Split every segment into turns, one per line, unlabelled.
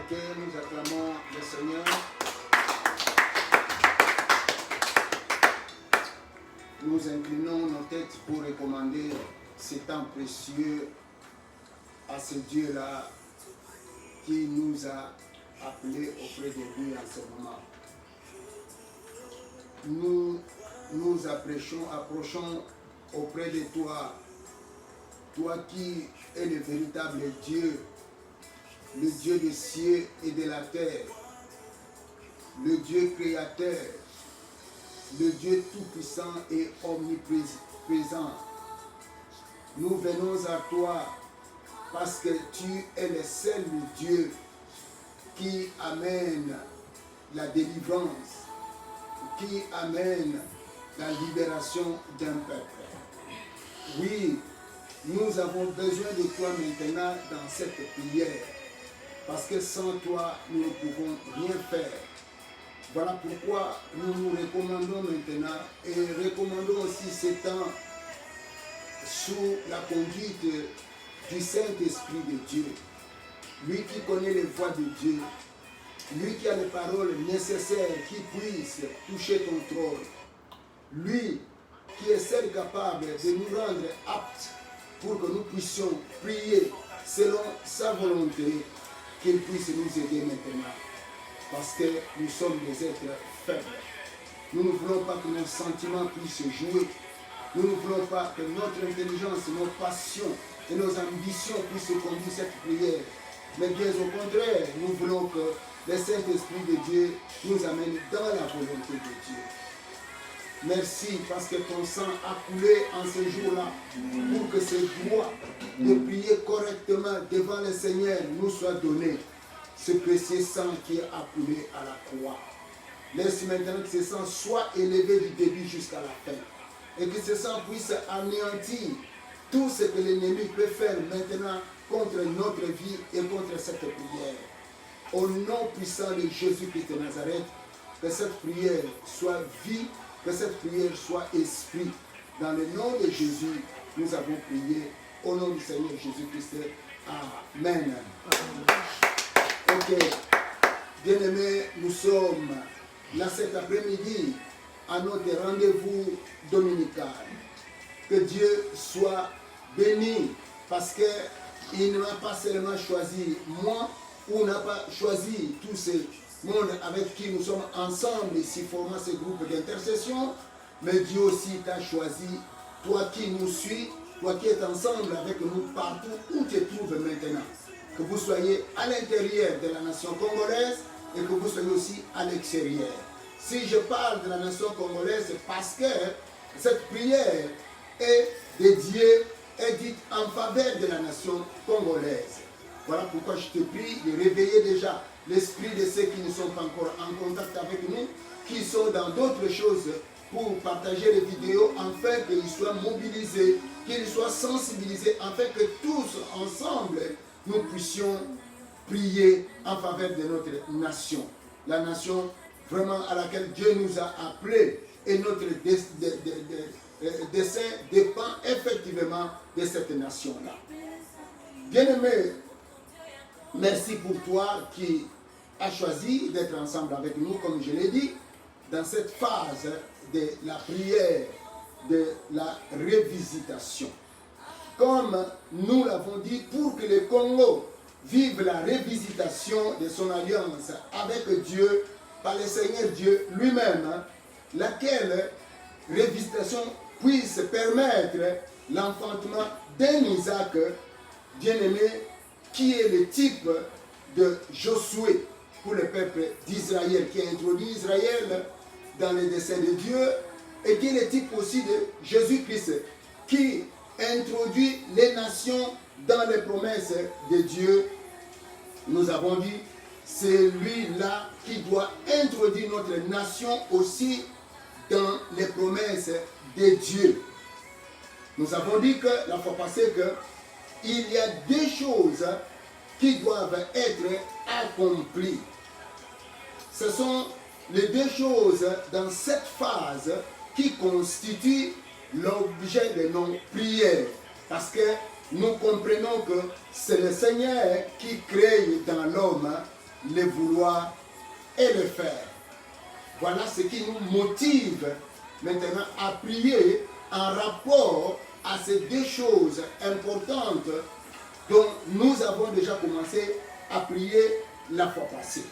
Ok, nous acclamons le Seigneur. Nous inclinons nos têtes pour recommander ce temps précieux à ce Dieu-là qui nous a appelés auprès de lui en ce moment. Nous nous approchons auprès de toi, toi qui es le véritable Dieu, le Dieu des cieux et de la terre, le Dieu créateur, le Dieu tout-puissant et omniprésent. Nous venons à toi parce que tu es le seul Dieu qui amène la délivrance, qui amène la libération d'un peuple. Oui, nous avons besoin de toi maintenant dans cette prière, parce que sans toi, nous ne pouvons rien faire. Voilà pourquoi nous nous recommandons maintenant et recommandons aussi ce temps sous la conduite du Saint-Esprit de Dieu. Lui qui connaît les voies de Dieu, lui qui a les paroles nécessaires qui puissent toucher ton trône, lui qui est seul capable de nous rendre aptes pour que nous puissions prier selon sa volonté, qu'il puisse nous aider maintenant. Parce que nous sommes des êtres faibles. Nous ne voulons pas que nos sentiments puissent jouer. Nous ne voulons pas que notre intelligence, nos passions et nos ambitions puissent conduire cette prière. Mais bien au contraire, nous voulons que le Saint-Esprit de Dieu nous amène dans la volonté de Dieu. Merci parce que ton sang a coulé en ce jour-là pour que ce droit de prier correctement devant le Seigneur nous soit donné. Ce précieux sang qui a coulé à la croix. Laisse maintenant que ce sang soit élevé du début jusqu'à la fin. Et que ce sang puisse anéantir tout ce que l'ennemi peut faire maintenant contre notre vie et contre cette prière. Au nom puissant de Jésus-Christ de Nazareth, que cette prière soit vie, que cette prière soit esprit. Dans le nom de Jésus, nous avons prié. Au nom du Seigneur Jésus-Christ. Amen. Ok. Bien-aimés, nous sommes là cet après-midi à notre rendez-vous dominical. Que Dieu soit béni parce qu'il ne m'a pas seulement choisi moi ou n'a pas choisi tous ces monde avec qui nous sommes ensemble ici formant ce groupe d'intercession, mais Dieu aussi t'a choisi, toi qui nous suis, toi qui es ensemble avec nous partout où tu te trouves maintenant. Que vous soyez à l'intérieur de la nation congolaise et que vous soyez aussi à l'extérieur. Si je parle de la nation congolaise, c'est parce que cette prière est dédiée, est dite en faveur de la nation congolaise. Voilà pourquoi je te prie de réveiller déjà l'esprit de ceux qui ne sont pas encore en contact avec nous, qui sont dans d'autres choses pour partager les vidéos, afin qu'ils soient mobilisés, qu'ils soient sensibilisés, afin que tous ensemble, nous puissions prier en faveur de notre nation. La nation vraiment à laquelle Dieu nous a appelés et notre dessein dépend effectivement de cette nation-là. Bien-aimés, merci pour toi qui as choisi d'être ensemble avec nous, comme je l'ai dit, dans cette phase de la prière, de la révisitation. Comme nous l'avons dit, pour que le Congo vive la révisitation de son alliance avec Dieu, par le Seigneur Dieu lui-même, laquelle révisitation puisse permettre l'enfantement d'un Isaac bien-aimé, qui est le type de Josué pour le peuple d'Israël, qui a introduit Israël dans les desseins de Dieu, et qui est le type aussi de Jésus-Christ, qui introduit les nations dans les promesses de Dieu. Nous avons dit, c'est lui-là qui doit introduire notre nation aussi dans les promesses de Dieu. Nous avons dit que la fois passée qu'il y a des choses qui doivent être accomplies. Ce sont les deux choses dans cette phase qui constituent l'objet de nos prières. Parce que nous comprenons que c'est le Seigneur qui crée dans l'homme le vouloir et le faire. Voilà ce qui nous motive maintenant à prier en rapport à ces deux choses importantes dont nous avons déjà commencé à prier la fois passée.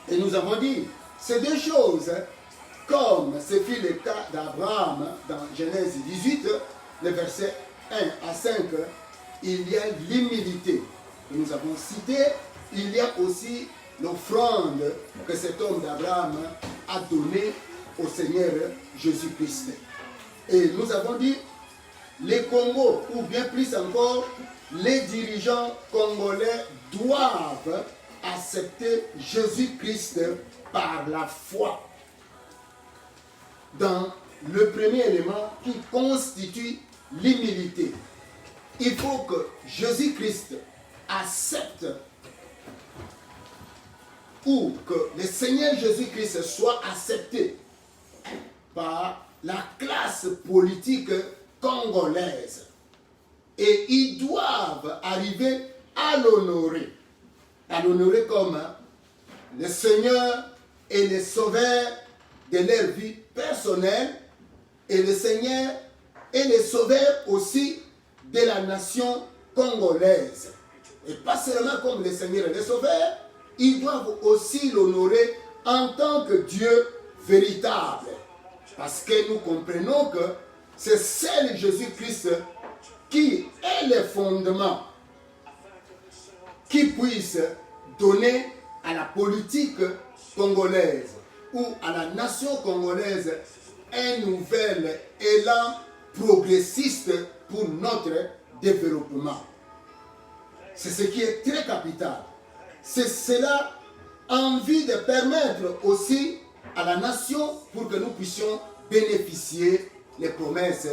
Et nous avons dit, ces deux choses, comme ce fut le cas d'Abraham dans Genèse 18, le verset 1 à 5, il y a l'humilité que nous avons cité, il y a aussi l'offrande que cet homme d'Abraham a donnée au Seigneur Jésus-Christ. Et nous avons dit, les Congos, ou bien plus encore, les dirigeants congolais doivent accepter Jésus-Christ par la foi. Dans le premier élément qui constitue l'humilité, il faut que Jésus-Christ accepte ou que le Seigneur Jésus-Christ soit accepté par la classe politique congolaise. Et ils doivent arriver à l'honorer comme le Seigneur et le Sauveur de leur vie personnelle et le Seigneur et le Sauveur aussi de la nation congolaise. Et pas seulement comme le Seigneur et le Sauveur, ils doivent aussi l'honorer en tant que Dieu véritable. Parce que nous comprenons que c'est seul Jésus-Christ qui est le fondement qui puisse donner à la politique congolaise ou à la nation congolaise un nouvel élan progressiste pour notre développement. C'est ce qui est très capital. C'est cela envie de permettre aussi à la nation pour que nous puissions bénéficier les promesses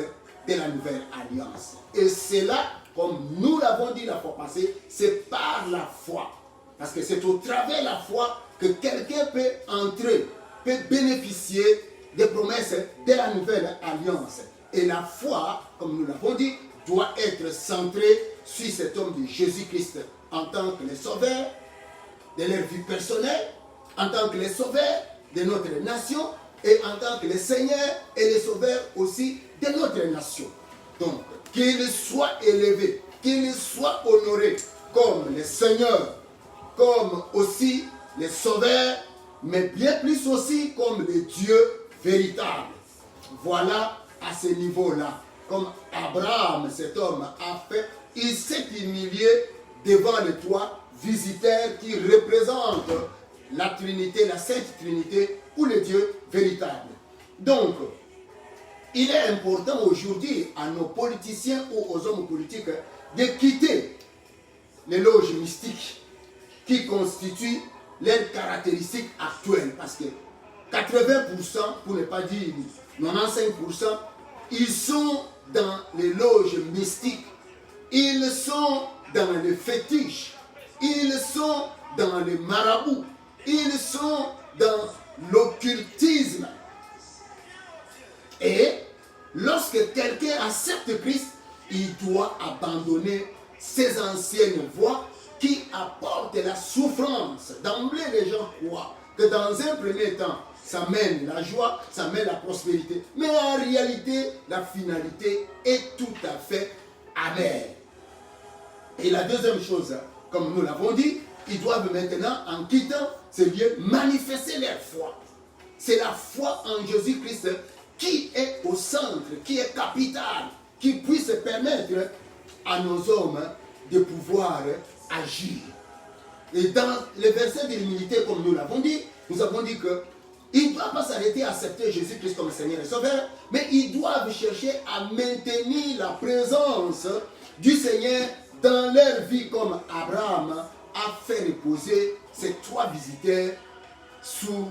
de la nouvelle alliance. Et cela, comme nous l'avons dit la fois passée, c'est par la foi. Parce que c'est au travers de la foi que quelqu'un peut entrer, peut bénéficier des promesses de la nouvelle alliance. Et la foi, comme nous l'avons dit, doit être centrée sur cet homme de Jésus-Christ en tant que le sauveur de leur vie personnelle, en tant que le sauveur de notre nation et en tant que le Seigneur et le sauveur aussi de notre nation. Donc, qu'il soit élevé, qu'il soit honoré comme le Seigneur, comme aussi le sauveur, mais bien plus aussi comme le Dieu véritable. Voilà à ce niveau-là, comme Abraham, cet homme, a fait, il s'est humilié devant les trois visiteurs qui représentent la Trinité, la Sainte Trinité ou le Dieu véritable. Donc, il est important aujourd'hui à nos politiciens ou aux hommes politiques de quitter les loges mystiques qui constituent leurs caractéristiques actuelles. Parce que 80%, pour ne pas dire 95%, ils sont dans les loges mystiques, ils sont dans les fétiches, ils sont dans les marabouts, ils sont dans l'occultisme. Et lorsque quelqu'un accepte Christ, il doit abandonner ses anciennes voies qui apportent la souffrance. D'emblée, les gens croient que dans un premier temps, ça mène la joie, ça mène la prospérité. Mais en réalité, la finalité est tout à fait amère. Et la deuxième chose, comme nous l'avons dit, ils doivent maintenant, en quittant ces lieux, manifester leur foi. C'est la foi en Jésus-Christ qui est au centre, qui est capitale, qui puisse permettre à nos hommes de pouvoir agir. Et dans les versets de l'humilité, comme nous l'avons dit, nous avons dit qu'ils ne doivent pas s'arrêter à accepter Jésus-Christ comme Seigneur et Sauveur, mais ils doivent chercher à maintenir la présence du Seigneur dans leur vie, comme Abraham a fait reposer ces trois visiteurs sous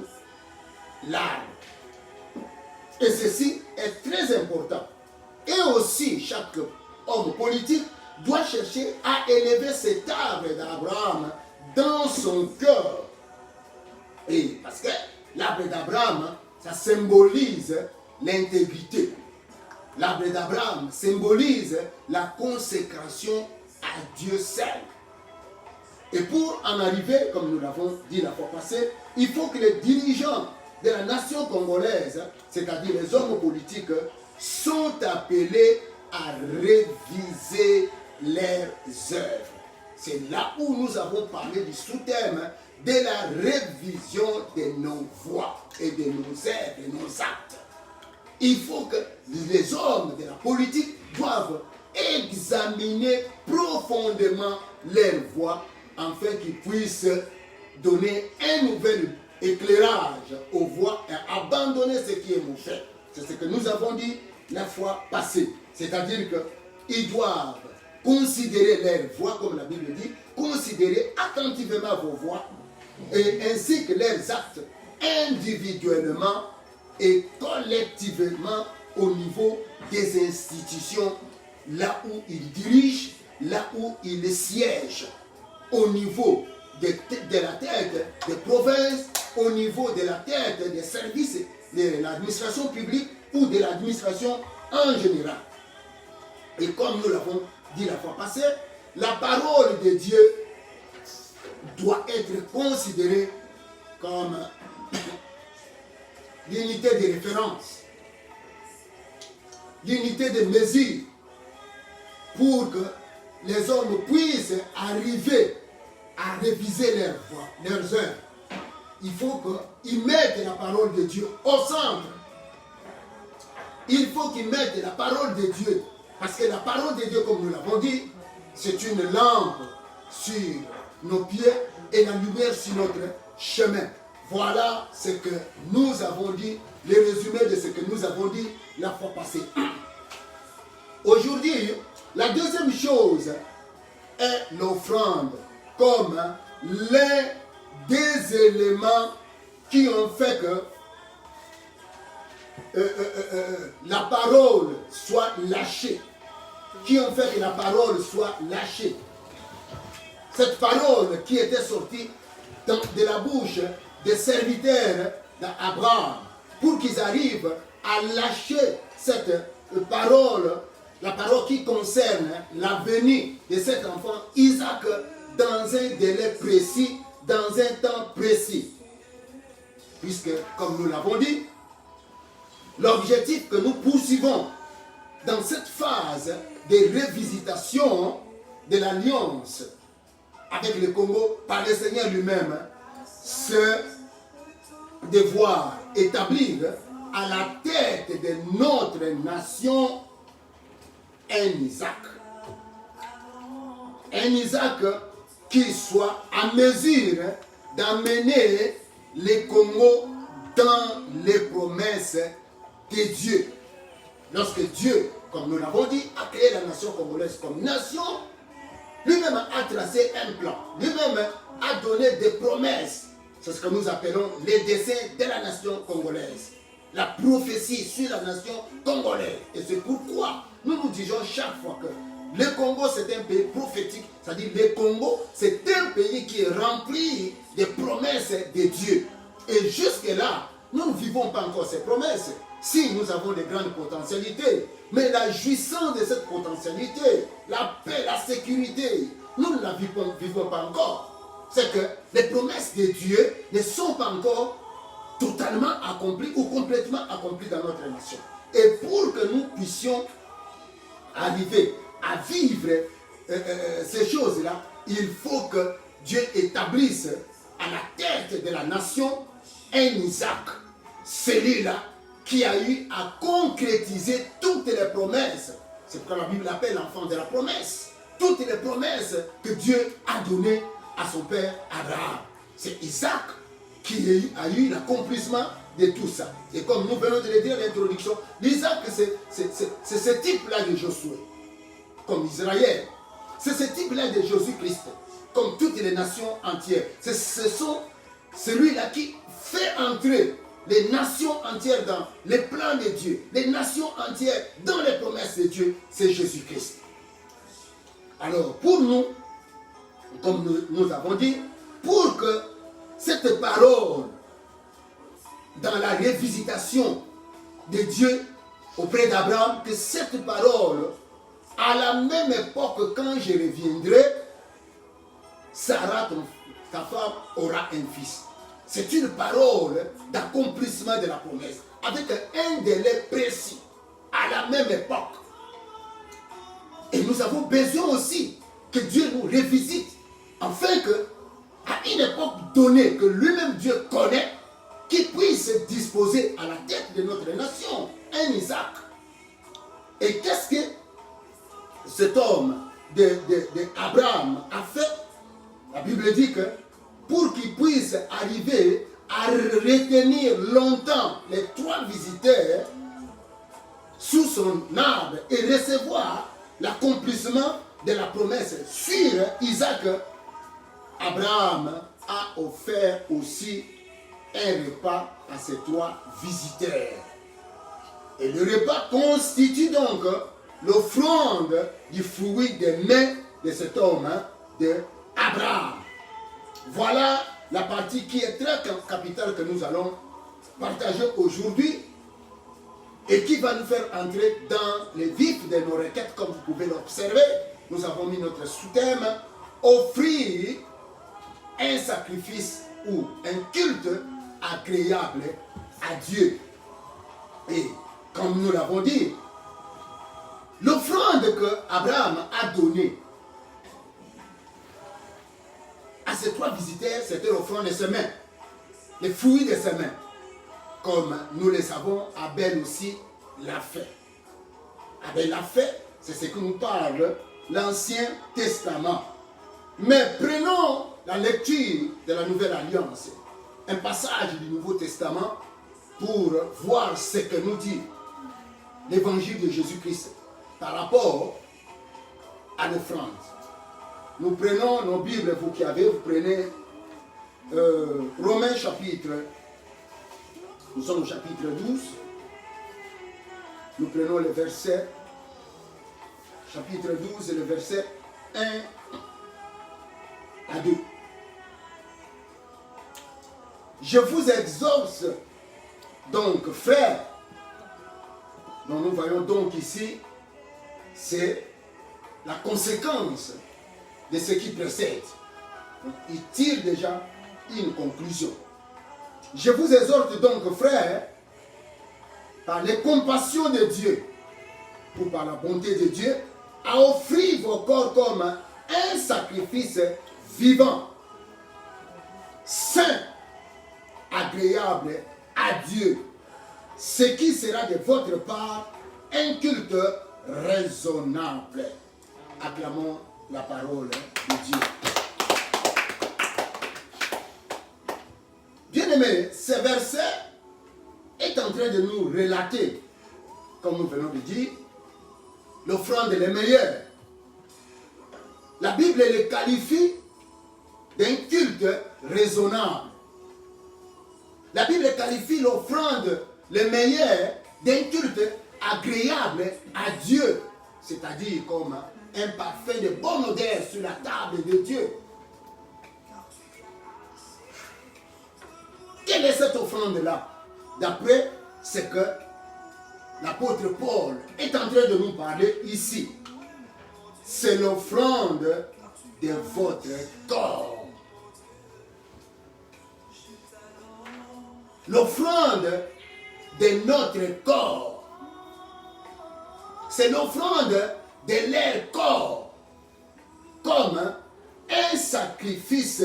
l'arbre. Et ceci est très important. Et aussi, chaque homme politique doit chercher à élever cet arbre d'Abraham dans son cœur. Et parce que l'arbre d'Abraham, ça symbolise l'intégrité. L'arbre d'Abraham symbolise la consécration à Dieu seul. Et pour en arriver, comme nous l'avons dit la fois passée, il faut que les dirigeants de la nation congolaise, c'est-à-dire les hommes politiques, sont appelés à réviser leurs œuvres. C'est là où nous avons parlé du sous-thème de la révision de nos voies et de nos œuvres, de nos actes. Il faut que les hommes de la politique doivent examiner profondément leurs voies afin qu'ils puissent donner un nouvel éclairage aux voies et abandonner ce qui est mauvais. C'est ce que nous avons dit la fois passée. C'est-à-dire qu'ils doivent considérer leurs voies, comme la Bible dit, considérer attentivement vos voies, et ainsi que leurs actes individuellement et collectivement au niveau des institutions, là où ils dirigent, là où ils siègent, au niveau de la tête des provinces, au niveau de la tête des services de l'administration publique ou de l'administration en général. Et comme nous l'avons dit la fois passée, la parole de Dieu doit être considérée comme l'unité de référence, l'unité de mesure, pour que les hommes puissent arriver à réviser leurs voies, leurs œuvres. Il faut qu'ils mettent la parole de Dieu au centre. Il faut qu'ils mettent la parole de Dieu. Parce que la parole de Dieu, comme nous l'avons dit, c'est une lampe sur nos pieds et la lumière sur notre chemin. Voilà ce que nous avons dit, le résumé de ce que nous avons dit la fois passée. Aujourd'hui, la deuxième chose est l'offrande comme l'un des éléments qui ont fait que la parole soit lâchée. Qui ont fait que la parole soit lâchée. Cette parole qui était sortie de la bouche des serviteurs d'Abraham, pour qu'ils arrivent à lâcher cette parole, la parole qui concerne la venue de cet enfant Isaac dans un délai précis, dans un temps précis. Puisque, comme nous l'avons dit, l'objectif que nous poursuivons dans cette phase de révisitation de l'alliance avec le Congo par le Seigneur lui-même, c'est de voir établir à la tête de notre nation un Isaac. Un Isaac qui soit à mesure d'amener le Congo dans les promesses de Dieu. Lorsque Dieu, comme nous l'avons dit, a créé la nation congolaise comme nation, lui-même a tracé un plan, lui-même a donné des promesses. C'est ce que nous appelons les desseins de la nation congolaise. La prophétie sur la nation congolaise. Et c'est pourquoi nous nous disons chaque fois que le Congo c'est un pays prophétique. C'est-à-dire le Congo c'est un pays qui est rempli de promesses de Dieu. Et jusque-là, nous ne vivons pas encore ces promesses. Si nous avons de grandes potentialités, mais la jouissance de cette potentialité, la paix, la sécurité, nous ne la vivons pas encore. C'est que les promesses de Dieu ne sont pas encore totalement accomplies ou complètement accomplies dans notre nation. Et pour que nous puissions arriver à vivre ces choses-là, il faut que Dieu établisse à la tête de la nation un Isaac, celui-là qui a eu à concrétiser toutes les promesses. C'est pourquoi la Bible l'appelle l'enfant de la promesse. Toutes les promesses que Dieu a données à son père Abraham. C'est Isaac qui a eu l'accomplissement de tout ça. Et comme nous venons de le dire à l'introduction, l'Isaac c'est ce type-là de Josué, comme Israël. C'est ce type-là de Jésus-Christ, comme toutes les nations entières. Ce sont celui-là qui fait entrer les nations entières dans les plans de Dieu, les nations entières dans les promesses de Dieu, c'est Jésus-Christ. Alors pour nous, comme nous avons dit, pour que cette parole, dans la révisitation de Dieu auprès d'Abraham, que cette parole, à la même époque quand je reviendrai, Sarah, ta femme, aura un fils. C'est une parole d'accomplissement de la promesse, avec un délai précis, à la même époque. Et nous avons besoin aussi que Dieu nous revisite, afin que, à une époque donnée, que lui-même Dieu connaît, qu'il puisse se disposer à la tête de notre nation, un Isaac. Et qu'est-ce que cet homme d'Abraham a fait? La Bible dit que pour qu'il puisse arriver à retenir longtemps les 3 visiteurs sous son arbre et recevoir l'accomplissement de la promesse sur Isaac, Abraham a offert aussi un repas à ces 3 visiteurs. Et le repas constitue donc l'offrande du fruit des mains de cet homme, de Abraham. Voilà la partie qui est très capitale que nous allons partager aujourd'hui et qui va nous faire entrer dans les vifs de nos requêtes, comme vous pouvez l'observer. Nous avons mis notre sous-thème « Offrir un sacrifice ou un culte agréable à Dieu ». Et comme nous l'avons dit, l'offrande que Abraham a donnée à ces 3 visiteurs, c'était l'offrande de ses mains, les fruits de ses mains. Comme nous le savons, Abel aussi l'a fait. Abel l'a fait, c'est ce que nous parle l'Ancien Testament. Mais prenons la lecture de la Nouvelle Alliance, un passage du Nouveau Testament, pour voir ce que nous dit l'évangile de Jésus-Christ par rapport à l'offrande. Nous prenons nos Bibles, vous qui avez, vous prenez Romains chapitre, nous sommes au chapitre 12, nous prenons le verset, chapitre 12, le verset 1 à 2. Je vous exhorte donc, frères, dont nous voyons donc ici, c'est la conséquence de ce qui précède. Donc, il tire déjà une conclusion. Je vous exhorte donc, frères, par les compassions de Dieu, ou par la bonté de Dieu, à offrir vos corps comme un sacrifice vivant, saint, agréable à Dieu, ce qui sera de votre part un culte raisonnable. Acclamons la parole de Dieu. Bien-aimés, ce verset est en train de nous relater, comme nous venons de dire, l'offrande est meilleure. La Bible le qualifie d'un culte raisonnable. La Bible qualifie l'offrande le meilleur d'un culte agréable à Dieu, c'est-à-dire comme un parfum de bonne odeur sur la table de Dieu. Quelle est cette offrande-là? D'après ce que l'apôtre Paul est en train de nous parler ici, c'est l'offrande de votre corps. L'offrande de notre corps. C'est l'offrande de leur corps comme un sacrifice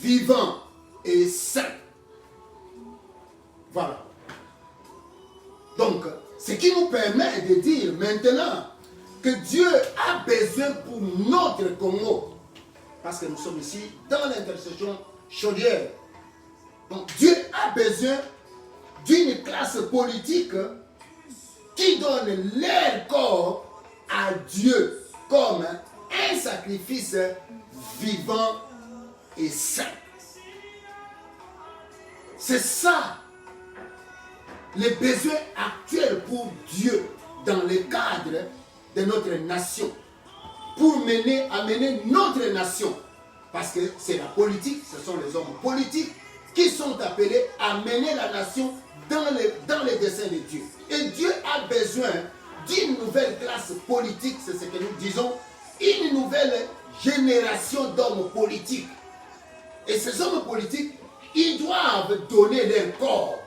vivant et saint. Voilà. Donc, ce qui nous permet de dire maintenant que Dieu a besoin pour notre Congo, parce que nous sommes ici dans l'intercession chaudière. Donc, Dieu a besoin d'une classe politique qui donne leur corps à Dieu comme un sacrifice vivant et saint. C'est ça les besoins actuels pour Dieu dans le cadre de notre nation, pour amener notre nation, parce que c'est la politique, ce sont les hommes politiques qui sont appelés à mener la nation dans les desseins de Dieu. Et Dieu a besoin d'une nouvelle classe politique, c'est ce que nous disons, une nouvelle génération d'hommes politiques. Et ces hommes politiques, ils doivent donner leur corps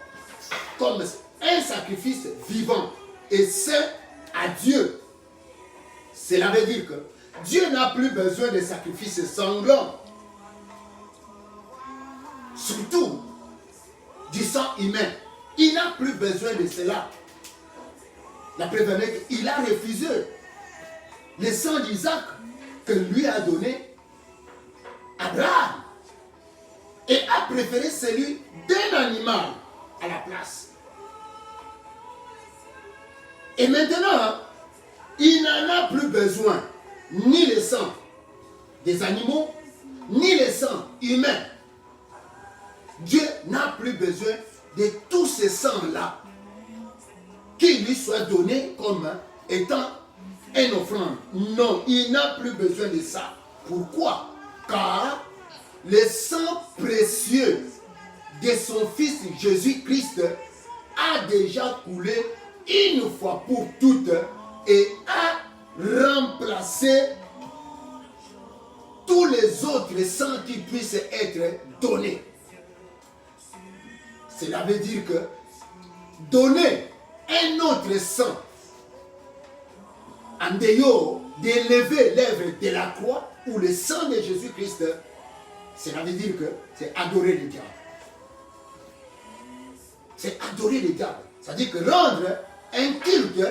comme un sacrifice vivant et saint à Dieu. Cela veut dire que Dieu n'a plus besoin de sacrifices sanglants. Surtout du sang humain. Il n'a plus besoin de cela. La preuve est qu'il a refusé le sang d'Isaac que lui a donné Abraham et a préféré celui d'un animal à la place. Et maintenant, il n'en a plus besoin ni le sang des animaux, ni le sang humain. Dieu n'a plus besoin de tous ces sangs-là qui lui soient donnés comme étant une offrande. Non, il n'a plus besoin de ça. Pourquoi? Car le sang précieux de son Fils Jésus-Christ a déjà coulé une fois pour toutes et a remplacé tous les autres sangs qui puissent être donnés. Cela veut dire que donner un autre sang en dehors d'élever l'œuvre de la croix ou le sang de Jésus-Christ, cela veut dire que c'est adorer le diable. C'est adorer le diable. C'est-à-dire que rendre un culte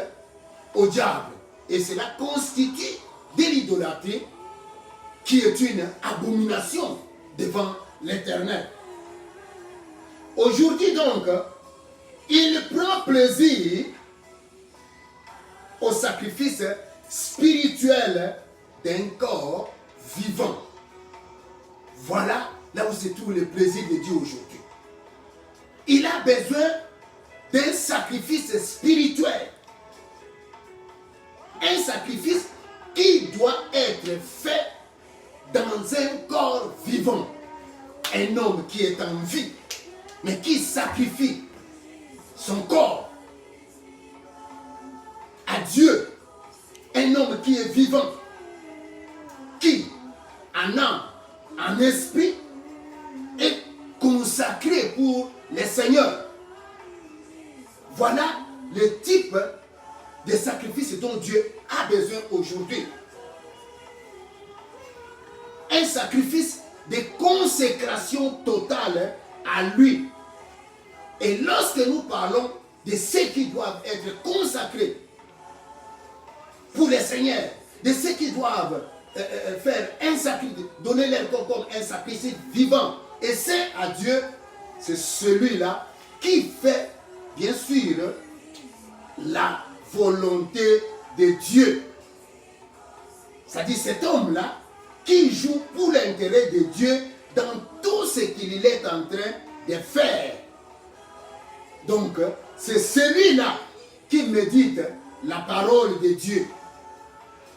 au diable. Et cela constitue de l'idolâtrie qui est une abomination devant l'Éternel. Aujourd'hui donc, il prend plaisir au sacrifice spirituel d'un corps vivant. Voilà là où se trouve le plaisir de Dieu aujourd'hui. Il a besoin d'un sacrifice spirituel. Un sacrifice qui doit être fait dans un corps vivant. Un homme qui est en vie, mais qui sacrifie son corps à Dieu. Un homme qui est vivant, qui en âme, en esprit, est consacré pour le Seigneur. Voilà le type de sacrifice dont Dieu a besoin aujourd'hui. Un sacrifice de consécration totale à lui. Et lorsque nous parlons de ceux qui doivent être consacrés pour le Seigneur, de ceux qui doivent faire un sacrifice, donner leur corps comme un sacrifice vivant et saint à Dieu, c'est celui-là qui fait, bien sûr, la volonté de Dieu. C'est-à-dire cet homme-là qui joue pour l'intérêt de Dieu dans tout ce qu'il est en train de faire. Donc, c'est celui-là qui médite la parole de Dieu.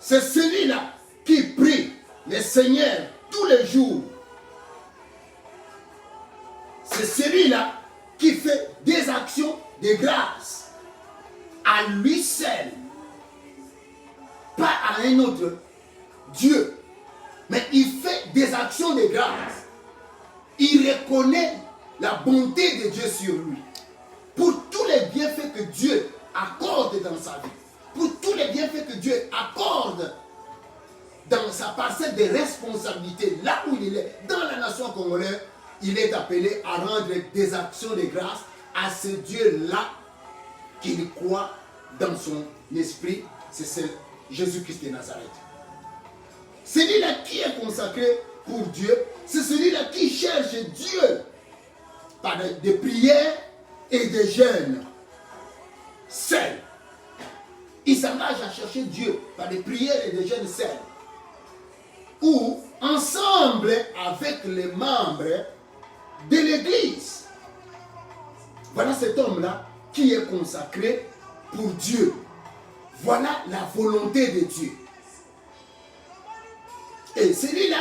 C'est celui-là qui prie le Seigneur tous les jours. C'est celui-là qui fait des actions de grâce à lui seul, pas à un autre Dieu, mais il fait des actions de grâce. Il reconnaît la bonté de Dieu sur lui, pour tous les bienfaits que Dieu accorde dans sa vie, pour tous les bienfaits que Dieu accorde dans sa parcelle de responsabilité, là où il est, dans la nation congolaise, il est appelé à rendre des actions de grâce à ce Dieu-là qu'il croit dans son esprit, c'est Jésus-Christ de Nazareth. Celui-là qui est consacré pour Dieu, c'est celui-là qui cherche Dieu par des prières et des jeûnes. Seul. Il s'engage à chercher Dieu par des prières et des jeûnes seuls. Ou ensemble avec les membres de l'Église. Voilà cet homme-là qui est consacré pour Dieu. Voilà la volonté de Dieu. Et celui-là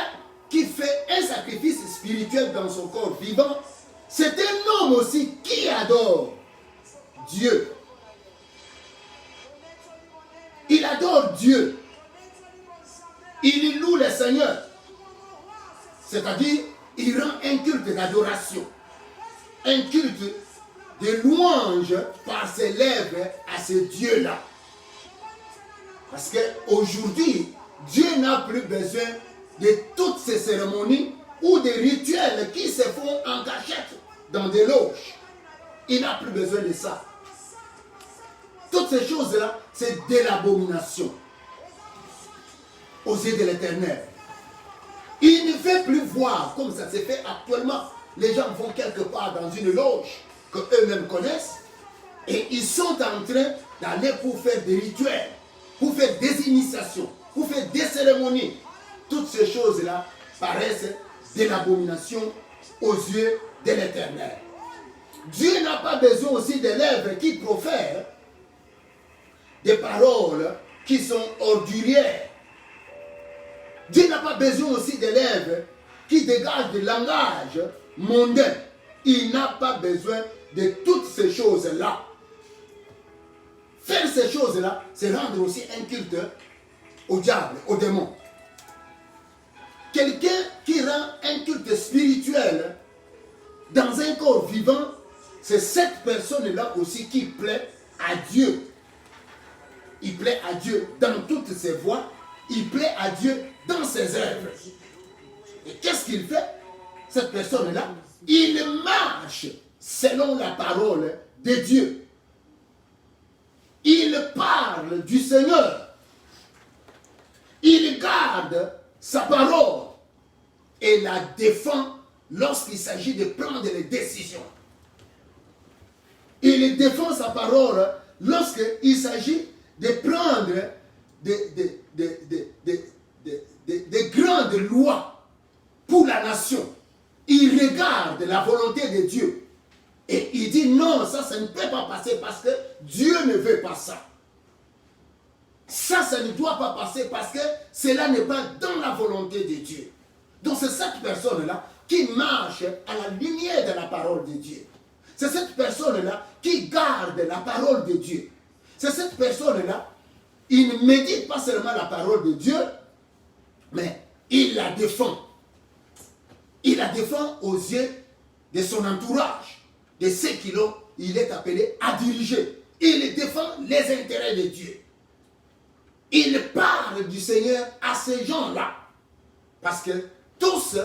qui fait un sacrifice spirituel dans son corps vivant, c'est un homme aussi qui adore Dieu. Il adore Dieu. Il loue le Seigneur. C'est-à-dire, il rend un culte d'adoration, un culte de louange par ses lèvres à ce Dieu-là. Parce qu'aujourd'hui, Dieu n'a plus besoin de toutes ces cérémonies ou des rituels qui se font en cachette dans des loges. Il n'a plus besoin de ça. Toutes ces choses-là, c'est de l'abomination aux yeux de l'Éternel. Il ne fait plus voir comme ça se fait actuellement. Les gens vont quelque part dans une loge qu'eux-mêmes connaissent et ils sont en train d'aller pour faire des rituels, pour faire des initiations, pour faire des cérémonies. Toutes ces choses-là paraissent de l'abomination aux yeux de l'Éternel. Dieu n'a pas besoin aussi de lèvres qui profèrent des paroles qui sont ordurières. Dieu n'a pas besoin aussi de lèvres qui dégagent du langage mondain. Il n'a pas besoin de toutes ces choses-là. Faire ces choses-là, c'est rendre aussi un culte au diable, au démon. Quelqu'un qui rend un culte spirituel dans un corps vivant, c'est cette personne-là aussi qui plaît à Dieu. Il plaît à Dieu dans toutes ses voies. Il plaît à Dieu dans ses œuvres. Et qu'est-ce qu'il fait? Cette personne-là, il marche selon la parole de Dieu. Il parle du Seigneur. Il garde sa parole et la défend lorsqu'il s'agit de prendre des décisions. Il défend sa parole lorsqu'il s'agit de prendre des grandes lois pour la nation. Il regarde la volonté de Dieu et il dit non, ça ne peut pas passer parce que Dieu ne veut pas ça. Ça ne doit pas passer parce que cela n'est pas dans la volonté de Dieu. Donc c'est cette personne-là qui marche à la lumière de la parole de Dieu. C'est cette personne-là qui garde la parole de Dieu. C'est cette personne-là, il ne médite pas seulement la parole de Dieu, mais il la défend. Il la défend aux yeux de son entourage, de ceux qu'il est appelé à diriger. Il défend les intérêts de Dieu. Il parle du Seigneur à ces gens-là. Parce que tous,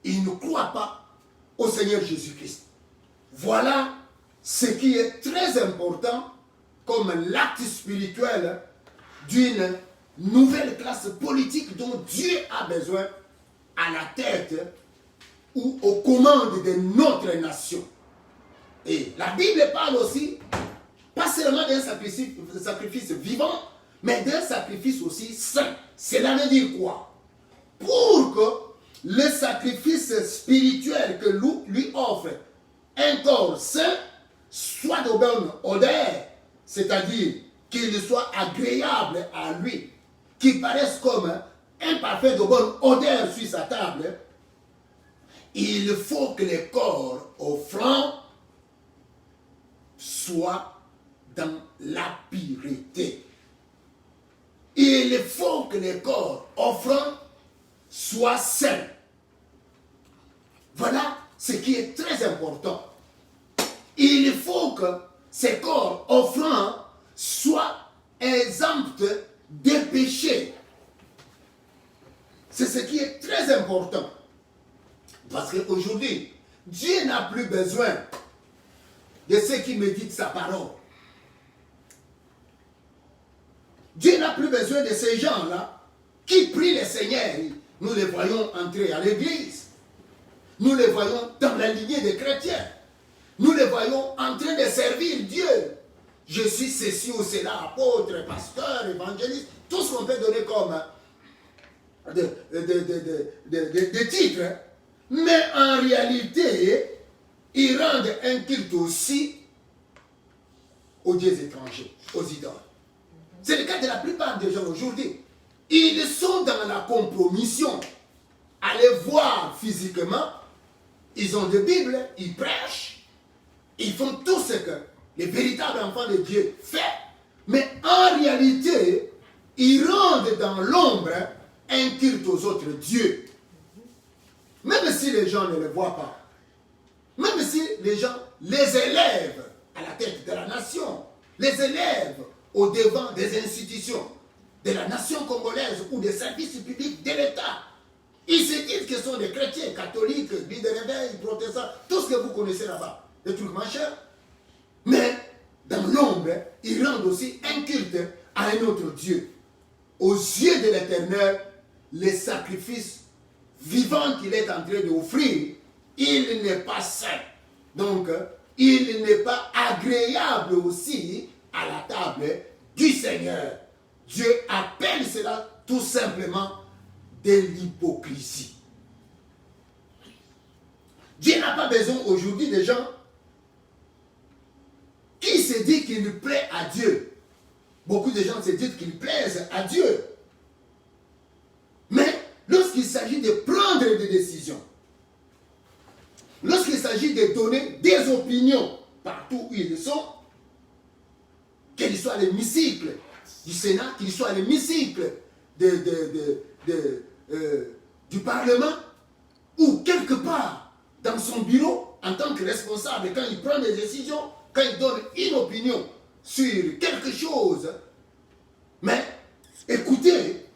ils ne croient pas au Seigneur Jésus-Christ. Voilà ce qui est très important comme l'acte spirituel d'une nouvelle classe politique dont Dieu a besoin à la tête ou aux commandes de notre nation. Et la Bible parle aussi, pas seulement d'un sacrifice vivant, mais d'un sacrifice aussi saint. Cela veut dire quoi? Pour que le sacrifice spirituel que lui offre un corps saint soit de bonne odeur, c'est-à-dire qu'il soit agréable à lui, qu'il paraisse comme un parfum de bonne odeur sur sa table, il faut que le corps offrant soit dans la pureté. Il faut que le corps offrant soit saint. Voilà ce qui est très important. Il faut que ces corps offrants soient exempts de péché. C'est ce qui est très important. Parce qu'aujourd'hui, Dieu n'a plus besoin de ceux qui méditent sa parole. Dieu n'a plus besoin de ces gens-là qui prient le Seigneur. Nous les voyons entrer à l'église. Nous les voyons dans la lignée des chrétiens. Nous les voyons en train de servir Dieu. Je suis ceci ou cela, apôtre, pasteur, évangéliste, tout ce qu'on peut donner comme des titres. Mais en réalité, ils rendent un culte aussi aux dieux étrangers, aux idoles. C'est le cas de la plupart des gens aujourd'hui. Ils sont dans la compromission. Allez voir physiquement, ils ont des Bibles, ils prêchent, ils font tout ce que les véritables enfants de Dieu font, mais en réalité, ils rendent dans l'ombre un culte aux autres dieux. Même si les gens ne les voient pas. Même si les gens les élèvent à la tête de la nation, les élèvent au devant des institutions de la nation congolaise ou des services publics de l'État. Ils se disent que ce sont des chrétiens, catholiques, guides de réveil, protestants, tout ce que vous connaissez là-bas, des trucs machin. Mais dans l'ombre, ils rendent aussi un culte à un autre Dieu. Aux yeux de l'Éternel, les sacrifices vivants qu'il est en train d'offrir, il n'est pas saint. Donc, il n'est pas agréable aussi à la table du Seigneur. Dieu appelle cela tout simplement de l'hypocrisie. Dieu n'a pas besoin aujourd'hui de gens qui se disent qu'ils plaisent à Dieu. Beaucoup de gens se disent qu'ils plaisent à Dieu. Mais lorsqu'il s'agit de prendre des décisions, lorsqu'il s'agit de donner des opinions partout où ils sont, qu'ils soient l'hémicycle du Sénat, qu'ils soient l'hémicycle du Parlement, ou quelque part dans son bureau, en tant que responsable, quand il prend des décisions, quand il donne une opinion sur quelque chose, mais écoutez,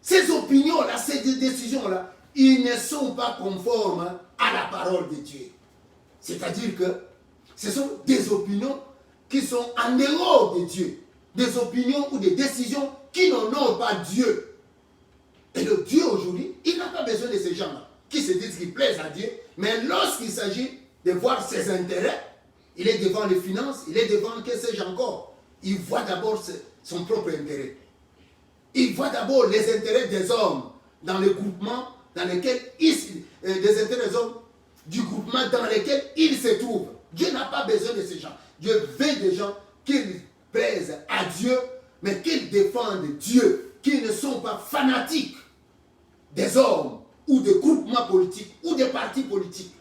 ces opinions-là, ces décisions-là, ils ne sont pas conformes à la parole de Dieu. C'est-à-dire que ce sont des opinions qui sont en dehors de Dieu. Des opinions ou des décisions qui n'honorent pas Dieu. Et le Dieu aujourd'hui, il n'a pas besoin de ces gens-là qui se disent qu'ils plaisent à Dieu, mais lorsqu'il s'agit de voir ses intérêts, il est devant les finances, il est devant que sais-je encore. Il voit d'abord son propre intérêt. Il voit d'abord les intérêts des hommes dans le groupement dans lesquels des intérêts des hommes du groupement dans lesquels il se trouve. Dieu n'a pas besoin de ces gens. Dieu veut des gens qui plaisent à Dieu, mais qui défendent Dieu, qui ne sont pas fanatiques des hommes ou des groupements politiques ou des partis politiques.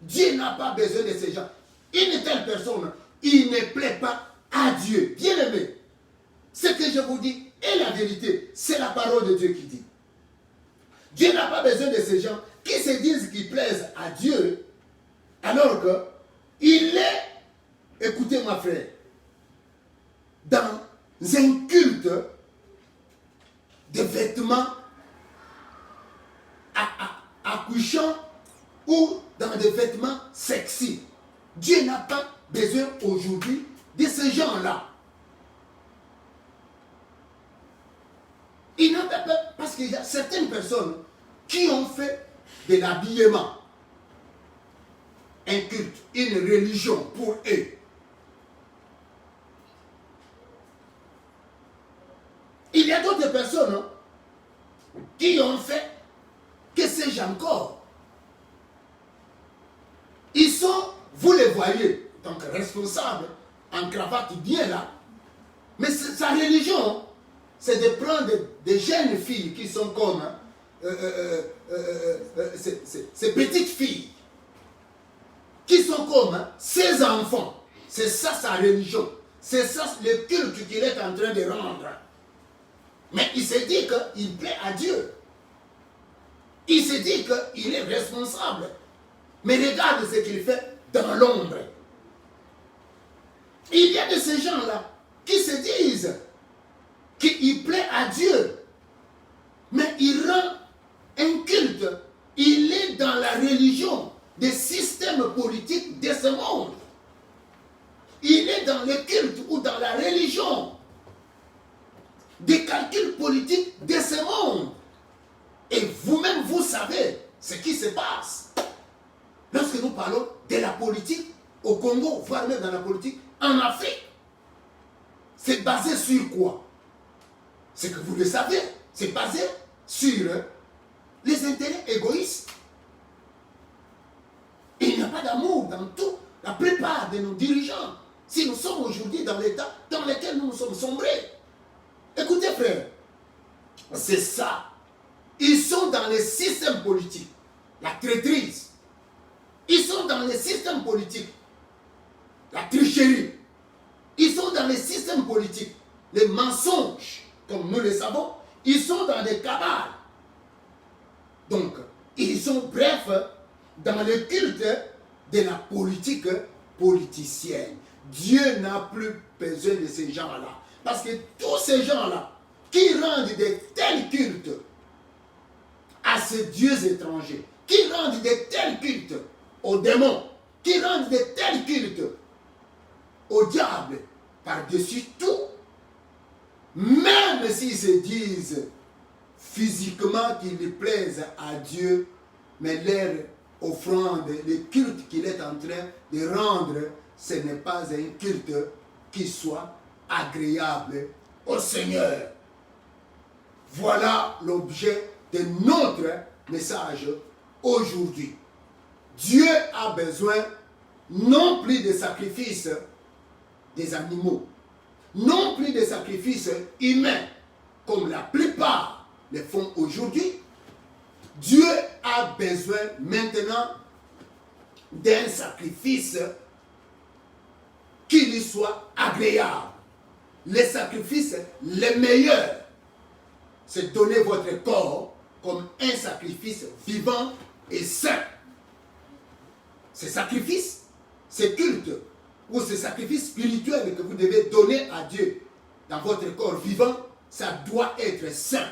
Dieu n'a pas besoin de ces gens. Une telle personne, il ne plaît pas à Dieu. Bien aimé, ce que je vous dis est la vérité. C'est la parole de Dieu qui dit. Dieu n'a pas besoin de ces gens qui se disent qu'ils plaisent à Dieu, alors qu'il est, écoutez ma frère, dans un culte de vêtements accouchants ou dans des vêtements sexy. Dieu n'a pas besoin aujourd'hui de ces gens-là. Il n'a pas peur parce qu'il y a certaines personnes qui ont fait de l'habillement un culte, une religion pour eux. Il y a d'autres personnes qui ont fait, que sais-je encore, ils sont, vous les voyez, en tant que responsables, en cravate bien là, mais sa religion, c'est de prendre des jeunes filles qui sont comme ces petites filles, qui sont comme ses enfants. C'est ça sa religion. C'est ça le culte qu'il est en train de rendre. Mais il se dit qu'il plaît à Dieu. Il se dit qu'il est responsable. Mais regarde ce qu'il fait dans l'ombre. Il y a de ces gens-là qui se disent qu'il plaît à Dieu. Mais il rend un culte. Il est dans la religion des systèmes politiques de ce monde. Il est dans le culte ou dans la religion des calculs politiques de ce monde. Et vous-même, vous savez ce qui se passe. Lorsque nous parlons de la politique au Congo, voire même dans la politique en Afrique, c'est basé sur quoi? C'est que vous le savez, c'est basé sur les intérêts égoïstes. Il n'y a pas d'amour dans tout. La plupart de nos dirigeants, si nous sommes aujourd'hui dans l'état dans lequel nous nous sommes sombrés. Écoutez frère, c'est ça. Ils sont dans les systèmes politiques, la traîtrise. Ils sont dans les systèmes politiques, la tricherie. Ils sont dans les systèmes politiques, les mensonges, comme nous le savons. Ils sont dans des cabales. Donc, ils sont bref dans le culte de la politique politicienne. Dieu n'a plus besoin de ces gens-là. Parce que tous ces gens-là qui rendent de tels cultes à ces dieux étrangers, qui rendent de tels cultes aux démons, qui rendent de tels cultes au diable, par-dessus tout, même s'ils se disent physiquement qu'ils plaisent à Dieu, mais leur offrande, le culte qu'il est en train de rendre, ce n'est pas un culte qui soit agréable au Seigneur. Voilà l'objet de notre message aujourd'hui. Dieu a besoin non plus de sacrifices des animaux, non plus de sacrifices humains, comme la plupart le font aujourd'hui. Dieu a besoin maintenant d'un sacrifice qui lui soit agréable. Les sacrifices les meilleurs, c'est donner votre corps comme un sacrifice vivant et saint. Ces sacrifices, ces cultes ou ces sacrifices spirituels que vous devez donner à Dieu dans votre corps vivant, ça doit être saint.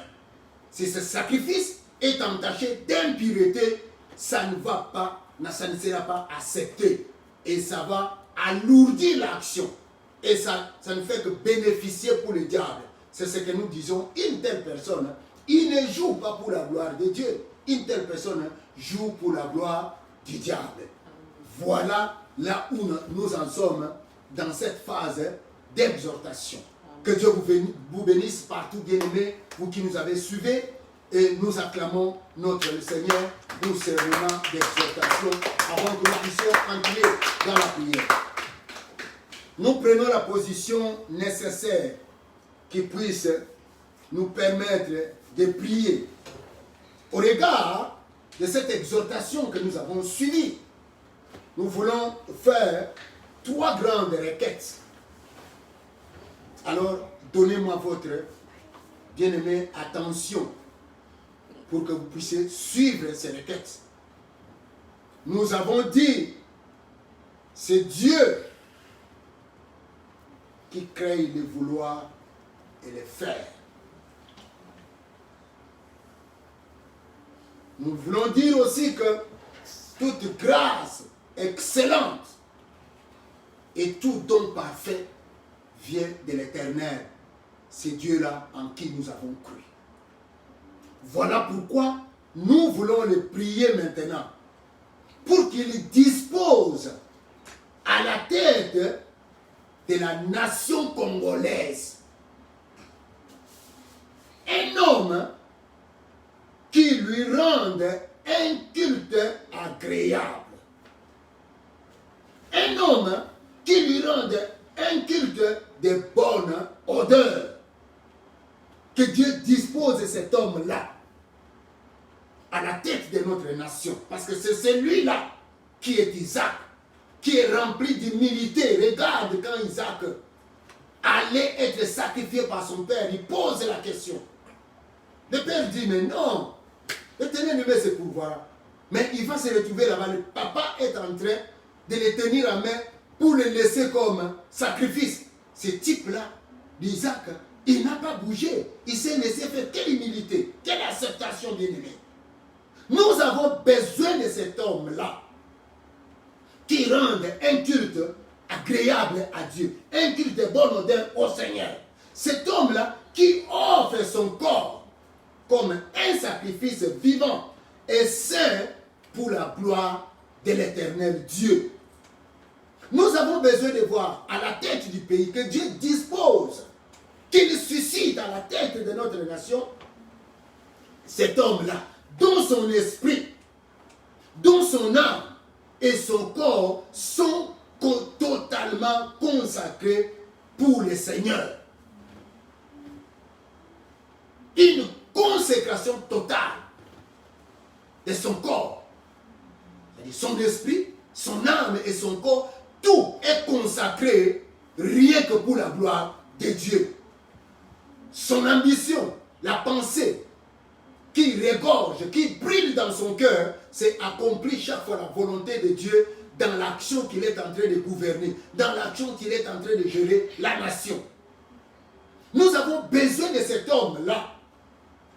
Si ce sacrifice est entaché d'impureté, ça ne sera pas accepté. Et ça va alourdir l'action. Et ça ne fait que bénéficier pour le diable. C'est ce que nous disons, une telle personne, il ne joue pas pour la gloire de Dieu. Une telle personne joue pour la gloire du diable. Voilà là où nous en sommes dans cette phase d'exhortation. Que Dieu vous bénisse partout, bien-aimés, vous qui nous avez suivis. Et nous acclamons notre Seigneur pour ces moments d'exhortation avant que nous puissions entrer dans la prière. Nous prenons la position nécessaire qui puisse nous permettre de prier. Au regard de cette exhortation que nous avons suivie, nous voulons faire 3 grandes requêtes. Alors, donnez-moi votre bien-aimé attention pour que vous puissiez suivre ces requêtes. Nous avons dit, c'est Dieu qui crée le vouloir et le faire. Nous voulons dire aussi que toute grâce excellente et tout don parfait vient de l'Éternel. C'est Dieu-là en qui nous avons cru. Voilà pourquoi nous voulons le prier maintenant pour qu'il dispose à la tête de la nation congolaise un homme qui lui rende un culte agréable. Un homme qui lui rende un culte de bonne odeur. Que Dieu dispose cet homme-là à la tête de notre nation. Parce que c'est celui-là qui est Isaac, qui est rempli d'humilité. Regarde quand Isaac allait être sacrifié par son père, il pose la question. Le père dit, mais non, l'Éternel me met ses pouvoirs. Mais il va se retrouver là-bas. Le papa est en train de le tenir en main pour le laisser comme sacrifice. Ce type-là, d'Isaac, il n'a pas bougé. Il s'est laissé faire. Quelle humilité, quelle acceptation, bien-aimée. Nous avons besoin de cet homme-là qui rende un culte agréable à Dieu, un culte de bonne odeur au Seigneur. Cet homme-là qui offre son corps comme un sacrifice vivant et saint pour la gloire de l'Éternel Dieu. Nous avons besoin de voir à la tête du pays que Dieu dispose, qu'il suscite à la tête de notre nation cet homme-là, dont son esprit, dont son âme et son corps sont totalement consacrés pour le Seigneur. Une consécration totale de son corps. C'est-à-dire son esprit, son âme et son corps, tout est consacré rien que pour la gloire de Dieu. Son ambition, la pensée, qui regorge, qui brille dans son cœur, c'est accomplir chaque fois la volonté de Dieu dans l'action qu'il est en train de gouverner, dans l'action qu'il est en train de gérer la nation. Nous avons besoin de cet homme-là,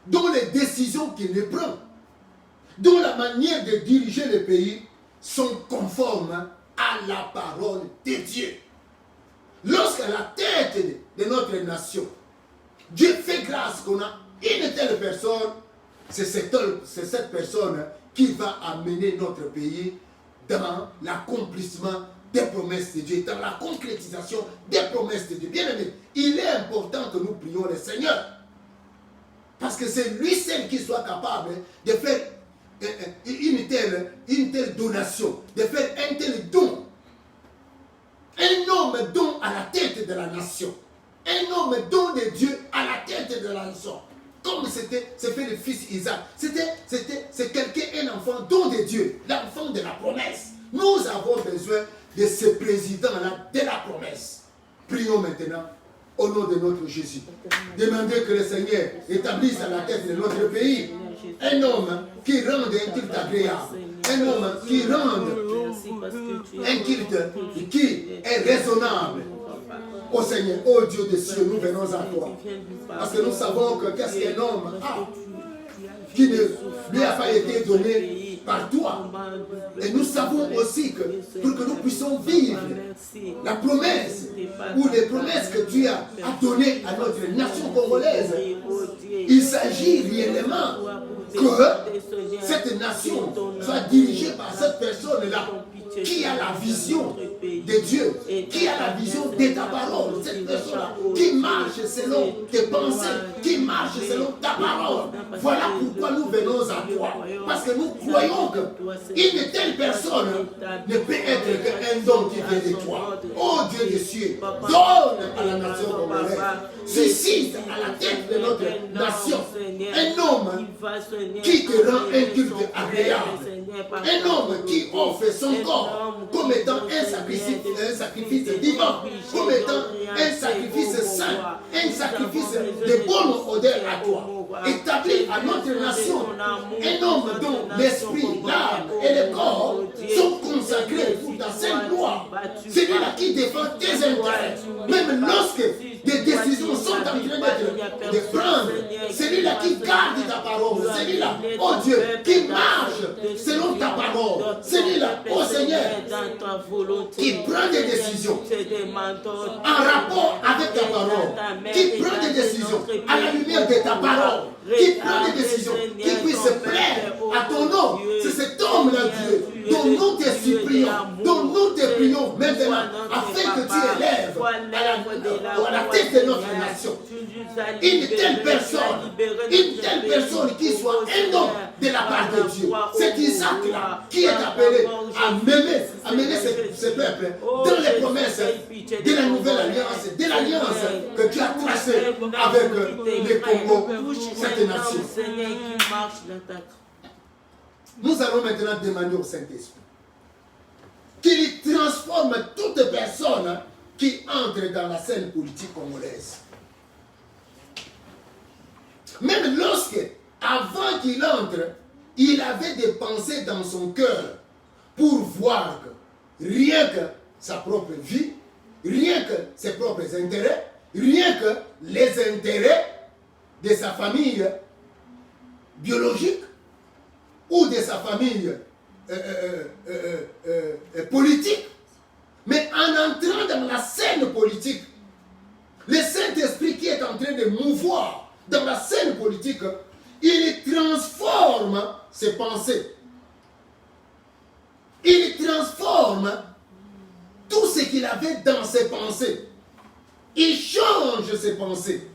dont les décisions qu'il prend, dont la manière de diriger le pays sont conformes à la parole de Dieu. Lorsqu'à la tête de notre nation, Dieu fait grâce qu'on a une telle personne, c'est cette personne qui va amener notre pays dans l'accomplissement des promesses de Dieu, dans la concrétisation des promesses de Dieu. Bien aimé, il est important que nous prions le Seigneur. Parce que c'est lui seul qui soit capable de faire une telle donation, de faire un tel don. Un homme don à la tête de la nation. Un homme don de Dieu à la tête de la nation. Comme c'est fait le fils Isaac. C'est quelqu'un, un enfant don de Dieu. L'enfant de la promesse. Nous avons besoin de ce président-là de la promesse. Prions maintenant au nom de notre Jésus. Demandez que le Seigneur établisse à la tête de notre pays un homme qui rende un culte agréable. Un homme qui rende un culte qui est raisonnable. Ô Seigneur, ô Dieu des cieux, nous venons à toi. Parce que nous savons que qu'est-ce qu'un homme a qui ne lui a pas été donné par toi. Et nous savons aussi que pour que nous puissions vivre la promesse ou les promesses que tu as données à notre nation congolaise, il s'agit réellement que cette nation soit dirigée par cette personne-là qui a la vision de Dieu, qui a la vision de ta parole, cette personne-là qui marche selon tes pensées, qui marche selon ta parole. Voilà pourquoi nous venons à toi. Parce que nous croyons qu'une telle personne ne peut être qu'un don qui vient de toi. Oh Dieu des cieux, donne à la nation congolaise, suscite à la tête de notre nation un homme qui te rend un culte agréable, un homme qui offre son corps comme étant un sacrifice divin, comme étant un sacrifice saint, un sacrifice de bonne odeur à toi. Établi à notre nation un homme dont l'esprit, l'âme et le corps sont consacrés pour ta sainte loi. Celui-là qui défend tes intérêts, même lorsque des décisions sont en train de prendre, celui-là qui garde ta parole, celui-là, oh Dieu, qui marche selon ta parole, celui-là, oh Seigneur, qui prend des décisions en rapport avec ta parole, qui prend des décisions à la lumière de ta parole, qui prend des décisions qui puissent plaire à ton nom. C'est cet homme-là, Dieu, dont nous te supplions, dont nous te prions maintenant, afin que tu élèves à la tête de notre nation une telle personne qui soit un homme de la part de Dieu. C'est Isaac-là qui est appelé à mener ce peuple dans les promesses de la nouvelle alliance, de l'alliance que tu as tracée avec le Congo, cette nation. Nous allons maintenant demander au Saint-Esprit qu'il transforme toute personne qui entre dans la scène politique congolaise. Même lorsque, avant qu'il entre, il avait des pensées dans son cœur pour voir que rien que sa propre vie, rien que ses propres intérêts, rien que les intérêts de sa famille biologique ou de sa famille politique. Mais en entrant dans la scène politique, le Saint-Esprit qui est en train de mouvoir dans la scène politique, il transforme ses pensées. Il transforme tout ce qu'il avait dans ses pensées. Il change ses pensées.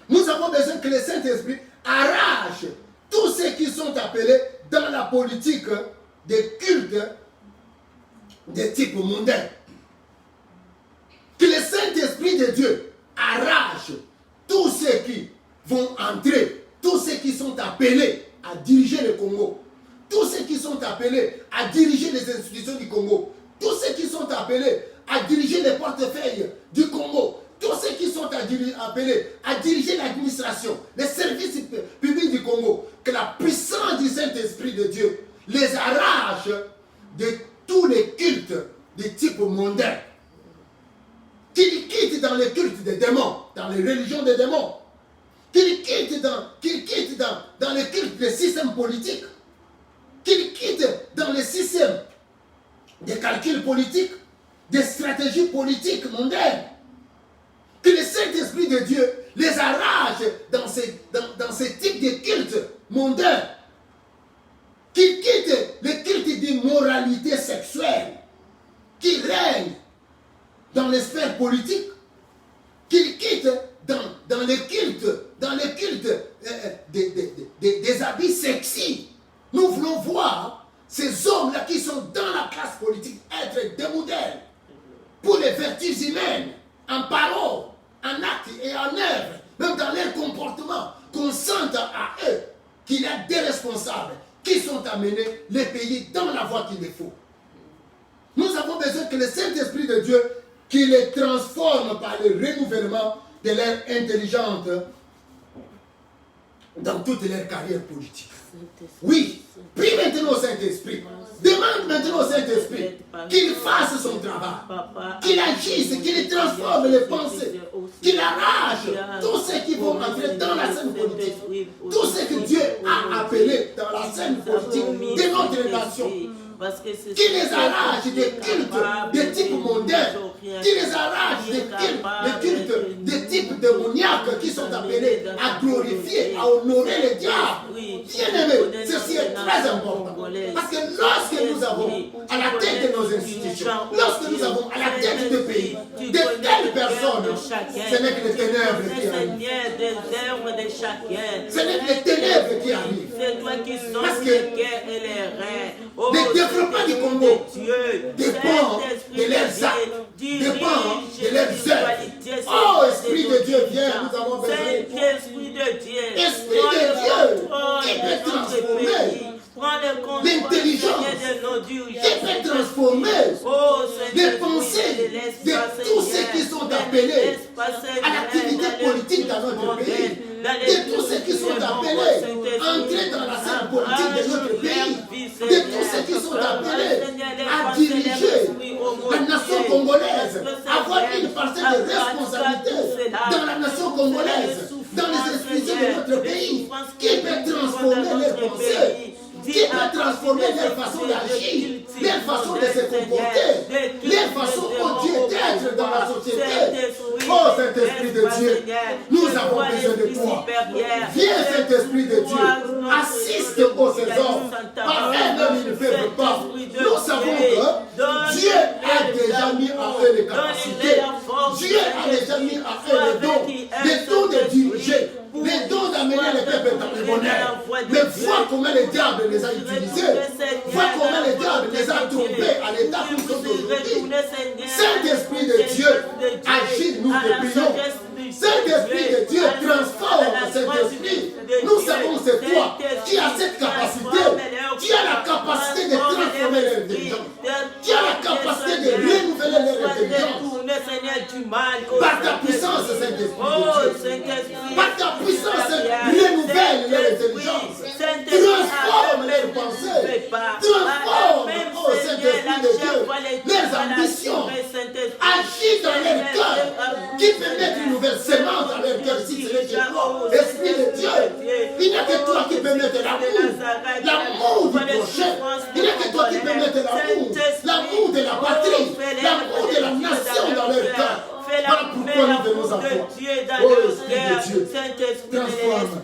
Nous avons besoin que le Saint-Esprit arrache tous ceux qui sont appelés dans la politique des cultes de type mondain. Que le Saint-Esprit de Dieu arrache tous ceux qui vont entrer, tous ceux qui sont appelés à diriger le Congo, tous ceux qui sont appelés à diriger les institutions du Congo, tous ceux qui sont appelés à diriger les portefeuilles du Congo, tous tous ceux qui sont appelés à diriger l'administration, les services publics du Congo, que la puissance du Saint-Esprit de Dieu les arrache de tous les cultes de type mondain, qu'ils quittent dans les cultes des démons, dans les religions des démons, qu'ils quittent dans les cultes des systèmes politiques, qu'ils quittent dans les systèmes des calculs politiques, des stratégies politiques mondaines, que le Saint-Esprit de Dieu les arrache dans ces types de cultes mondains, qu'ils quittent les cultes d'immoralité sexuelle qui règnent dans les sphères politiques, qu'ils quittent dans les cultes des habits sexy. Nous voulons voir ces hommes-là qui sont dans la classe politique être des modèles pour les vertus humaines, en parole, en acte et en œuvre, même dans leur comportement, qu'on sente à eux qu'il y a des responsables qui sont à mener les pays dans la voie qu'il les faut. Nous avons besoin que le Saint-Esprit de Dieu, qui les transforme par le renouvellement de leur intelligence dans toutes leurs carrières politiques. Oui, prie maintenant au Saint-Esprit. Demande maintenant au Saint-Esprit qu'il fasse son travail, qu'il agisse, qu'il transforme les pensées, qu'il arrache tous ceux qui vont entrer dans la scène politique, tous ceux que Dieu a appelés dans la scène politique de notre nation. Qui les arrache des cultes de type mondain, qui les arrache des cultes de type démoniaque qui sont appelés à glorifier, à honorer les diables. Bien-aimés, ceci est très important. Parce que lorsque nous avons à la tête de nos institutions, lorsque nous avons à la tête de pays, de telles personnes, ce n'est que les ténèbres qui arrivent. Ce n'est que les ténèbres qui arrivent. Parce que le développement du Congo dépend de leurs actes, dépend de leurs œuvres. Oh, Esprit de Dieu, viens, nous avons besoin de toi. Esprit de Dieu, qui peut transformer l'intelligence, qui peut transformer les pensées de tous ceux qui sont appelés à l'activité politique dans notre pays, de tous ceux qui sont appelés à entrer dans la scène politique de notre pays, de tous ceux qui sont appelés à diriger la nation congolaise, avoir une partie de responsabilité dans la nation congolaise, dans les institutions de notre pays, qui peut transformer les pensées, qui peut transformer leur façon d'agir, leur façon de se comporter, leur façon, oh Dieu, d'être dans la société. Oh Saint-Esprit de Dieu, nous avons besoin de toi. Viens Saint-Esprit de Dieu, assiste aux hommes. Par eux-mêmes, ils ne peuvent pas. Nous savons que Dieu a déjà mis à eux les capacités. Dieu a déjà mis à eux les dons de diriger, les dons d'amener les peuples dans le bonheur. Mais vois comment le diable les a utilisés. Vois comment le diable les a trompés à l'état où nous sommes aujourd'hui. Saint-Esprit de Dieu, agis, nous te prions. Saint-Esprit de Dieu, transforme Saint-Esprit. Nous savons c'est toi qui as cette capacité. Qui a la capacité de transformer l'intelligence. Qui a la capacité de renouveler leur intelligence. Par ta puissance, Saint-Esprit de Dieu. Par ta puissance, renouvelle leur intelligence. Transforme leurs pensées. Transforme, oh Saint-Esprit de Dieu, leurs ambitions. Agis dans leur cœur. Qui peut mettre une nouvelle sémence dans leur cœur si c'est toi, Esprit de Dieu. Il n'y a que toi qui peux mettre l'amour du prochain. Il n'y a que toi qui peux mettre l'amour de la patrie, l'amour de la nation dans leur cœur. Voilà pourquoi nous venons à toi. Oh Esprit de Dieu, transforme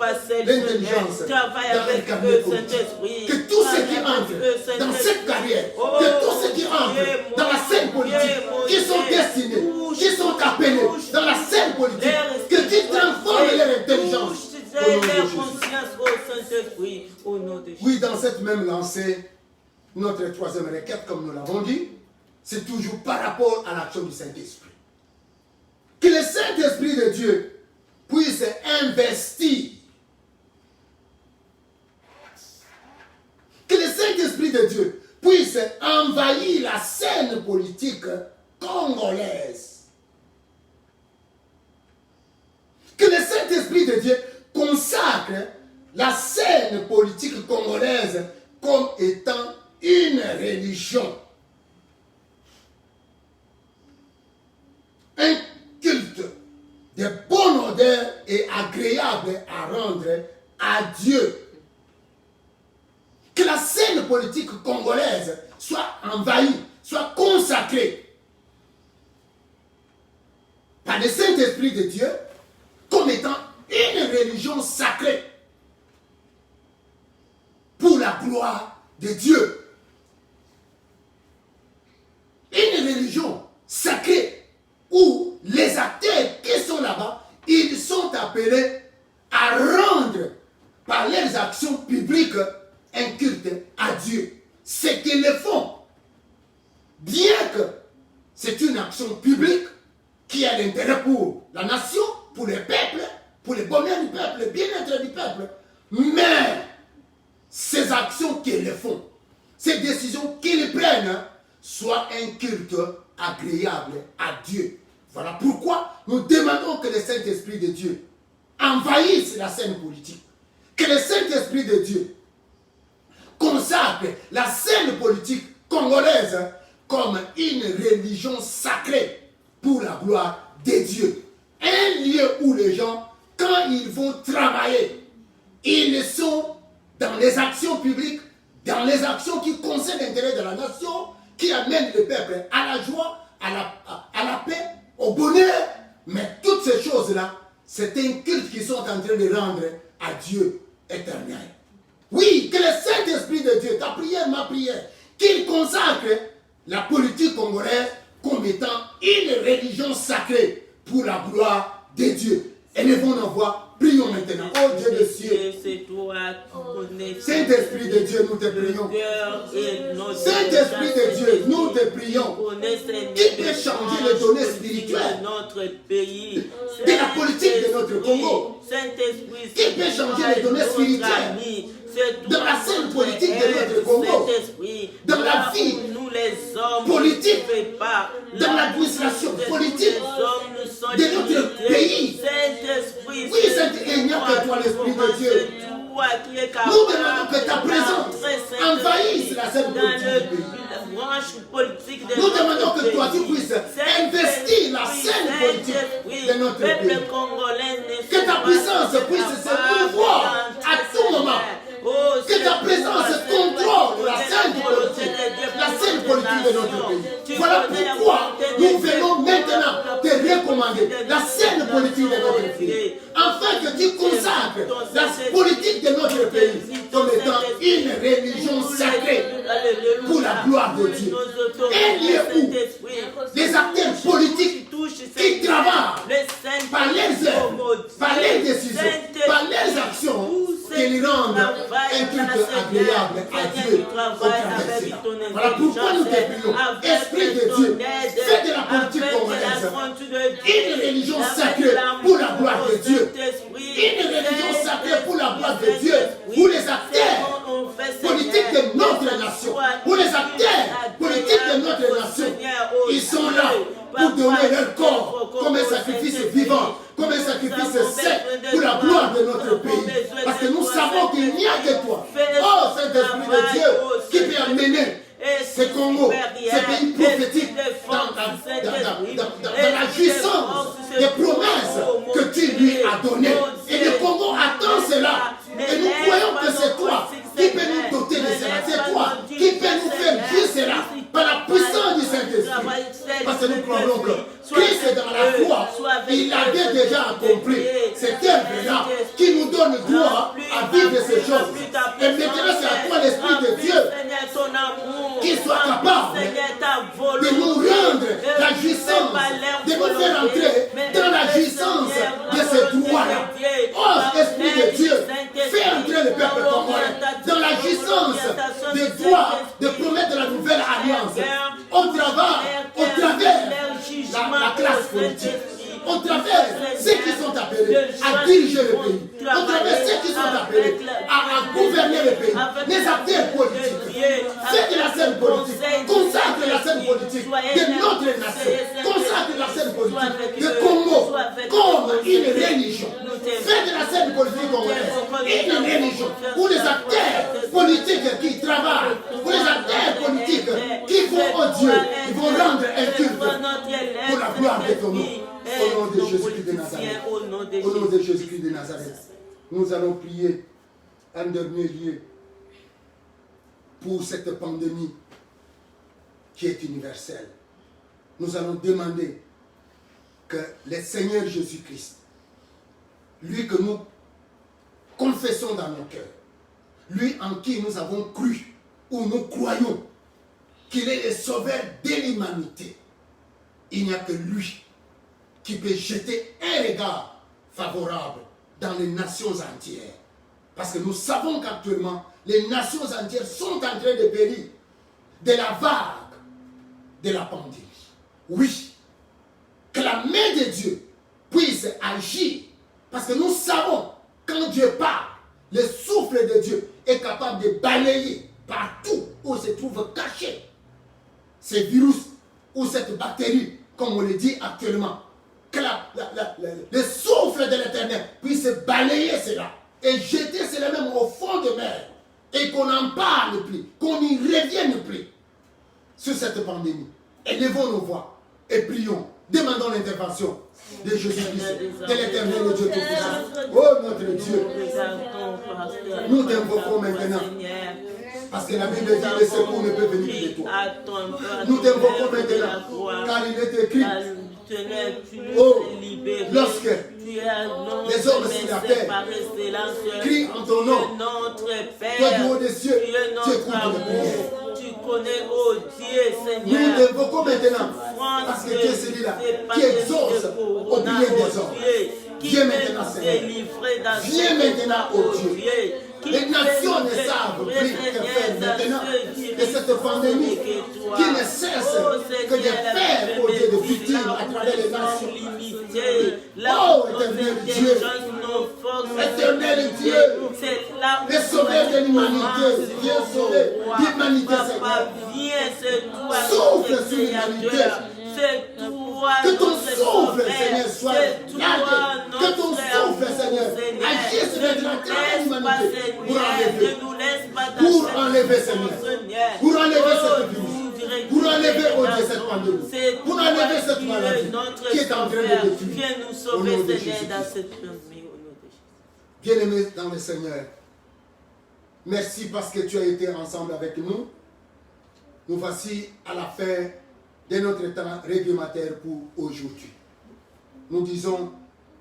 l'intelligence dans les carrières politiques. Que tous ceux qui entrent dans cette carrière, que tous ceux qui entrent dans la scène politique, qui sont destinés, qui sont appelés dans la scène politique, que tu transformes leur intelligence. Oui, dans cette même lancée, notre troisième requête, comme nous l'avons dit, c'est toujours par rapport à l'action du Saint-Esprit. Que le Saint-Esprit de Dieu puisse investir. Que le Saint-Esprit de Dieu puisse envahir la scène politique congolaise. Que le Saint-Esprit de Dieu consacre la scène politique congolaise comme étant une religion. Un culte de bonne odeur et agréable à rendre à Dieu. Que la scène politique congolaise soit envahie, soit consacrée par le Saint-Esprit de Dieu comme étant une religion sacrée pour la gloire de Dieu. Une religion sacrée où les acteurs qui sont là-bas, ils sont appelés à rendre par leurs actions publiques un culte à Dieu. C'est qu'ils le font. Bien que c'est une action publique qui a l'intérêt pour la nation, pour le peuple, pour le bonheur du peuple, le bien-être du peuple. Mais ces actions qu'ils font, ces décisions qu'ils prennent, soient un culte agréable à Dieu. Voilà pourquoi nous demandons que le Saint-Esprit de Dieu envahisse la scène politique. Que le Saint-Esprit de Dieu consacre la scène politique congolaise comme une religion sacrée pour la gloire de Dieu. Un lieu où les gens, quand ils vont travailler, ils sont dans les actions publiques, dans les actions qui concernent l'intérêt de la nation, qui amènent le peuple à la joie, à la paix, au bonheur. Mais toutes ces choses-là, c'est un culte qu'ils sont en train de rendre à Dieu éternel. Oui, que le Saint-Esprit de Dieu, ta prière, ma prière, qu'il consacre la politique congolaise comme étant une religion sacrée pour la gloire de Dieu. Élevons nos voix, prions maintenant. Oh Dieu de cieux, Saint-Esprit de Dieu, nous te prions. Saint-Esprit de Dieu, nous te prions. Qui peut changer les données spirituelles de la politique de notre Congo? Qui peut changer les données spirituelles dans la scène politique de notre Congo, dans la vie politique, dans l'administration politique de notre pays? Oui, il n'y a que toi, l'Esprit de Dieu. Nous demandons que ta présence envahisse la scène politique du pays. Nous demandons que toi, tu puisses investir la scène politique de notre pays. Que ta puissance puisse se mouvoir à tout moment. Que ta présence contrôle la scène politique de notre pays. Voilà pourquoi nous venons maintenant te recommander la scène politique de notre pays, afin que tu consacres la politique de notre pays comme étant une religion sacrée pour la gloire de Dieu. Un lieu où les acteurs politiques qui travaillent par leurs œuvres, par leurs décisions, par leurs actions, qu'ils rendent un culte agréable à Dieu au travers de cela. Voilà pourquoi nous te prions, Esprit de Dieu, fais de la politique congolaise une religion sacrée pour la gloire de Dieu. Une religion sacrée pour la gloire de Dieu, où les acteurs politiques de notre nation, où les acteurs politiques de notre nation, ils sont là pour donner leur corps comme un sacrifice vivant, comme un sacrifice sec pour la gloire de notre pays. Parce que nous savons qu'il n'y a que toi, oh Saint-Esprit de Dieu, qui peut amener ce Congo, ce pays prophétique dans la jouissance des promesses que tu lui as données. Et le Congo attend cela. Et nous croyons que c'est toi qui peut nous doter de cela. C'est toi qui peut nous faire vivre cela par la puissance du Saint-Esprit. Parce que nous croyons que Christ dans la foi, il avait déjà accompli cette œuvre-là qui nous donne droit à vivre ces choses. Et maintenant c'est à toi l'Esprit de Dieu qui soit capable de nous rendre la jouissance, de nous faire entrer dans la jouissance de ce droit-là. Oh Esprit de Dieu, fais entrer le peuple congolais dans la jouissance des droits de promettre la nouvelle alliance au travers la classe politique, au travers ceux qui sont appelés à diriger le pays, au travers ceux qui sont appelés à gouverner le pays, les acteurs politiques. Faites de la scène politique, consacre la scène politique de notre nation, consacre la scène politique de Congo comme une religion une religion, pour les acteurs politiques qui travaillent, pour les acteurs politiques qui vont au Dieu, ils vont rendre un culte pour la gloire de ton nom. Au nom de Jésus-Christ de Nazareth. Au nom de Jésus-Christ de Nazareth. Nous allons prier en dernier lieu pour cette pandémie qui est universelle. Nous allons demander que le Seigneur Jésus-Christ, lui que nous confessons dans nos cœurs, lui en qui nous avons cru ou nous croyons qu'il est le sauveur de l'humanité, il n'y a que lui qui peut jeter un regard favorable dans les nations entières. Parce que nous savons qu'actuellement, les nations entières sont en train de périr de la vague de la pandémie. Oui, que la main de Dieu puisse agir. Parce que nous savons, quand Dieu parle, le souffle de Dieu est capable de balayer partout où se trouve caché ces virus ou cette bactérie, comme on le dit actuellement. Que le souffle de l'Éternel puisse balayer cela et jeter cela même au fond de mer et qu'on n'en parle plus, qu'on n'y revienne plus sur cette pandémie. Élevons nos voix et prions. Demandons l'intervention de Jésus-Christ, de l'Éternel, le Dieu Tout-Puissant. Oh notre Dieu, nous t'invoquons maintenant. Parce que la Bible dit que le secours ne peut venir que de toi. Nous t'invoquons maintenant, car il est écrit. Oh, lorsque les hommes sur la terre crient en ton nom, toi du haut des cieux, tu écoutes les prières.
Tu connais, oh Dieu, Seigneur.
Nous t'invoquons maintenant, parce que tu es celui-là qui exauce au milieu des hommes. Viens maintenant, Seigneur. Viens maintenant, oh Dieu. Les nations ne savent plus que faire maintenant de cette pandémie qui ne cesse que de faire, oh Dieu, de victimes à travers les nations. Oh, éternel Dieu, éternel Dieu, le sauveur de l'humanité, viens sauver l'humanité, Seigneur. Souffle sur l'humanité. Que ton souffle, Seigneur, soit large. Que ton souffle, Seigneur, agisse maintenant dans l'humanité pour enlever, Seigneur, pour enlever cette virus, pour enlever, oh Dieu, cette pandémie, pour enlever cette maladie qui est en train de détruire.
Viens nous sauver, Seigneur, dans cette pandémie.
Bien-aimés dans le Seigneur, merci parce que tu as été ensemble avec nous. Nous voici à la fin de notre temps réglementaire pour aujourd'hui. Nous disons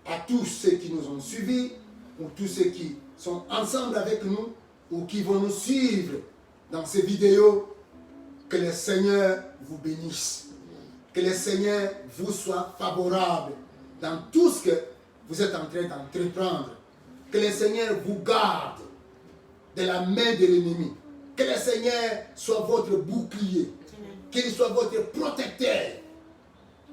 à tous ceux qui nous ont suivis, ou tous ceux qui sont ensemble avec nous, ou qui vont nous suivre dans ces vidéos, que le Seigneur vous bénisse. Que le Seigneur vous soit favorable dans tout ce que vous êtes en train d'entreprendre. Que le Seigneur vous garde de la main de l'ennemi. Que le Seigneur soit votre bouclier. Qu'il soit votre protecteur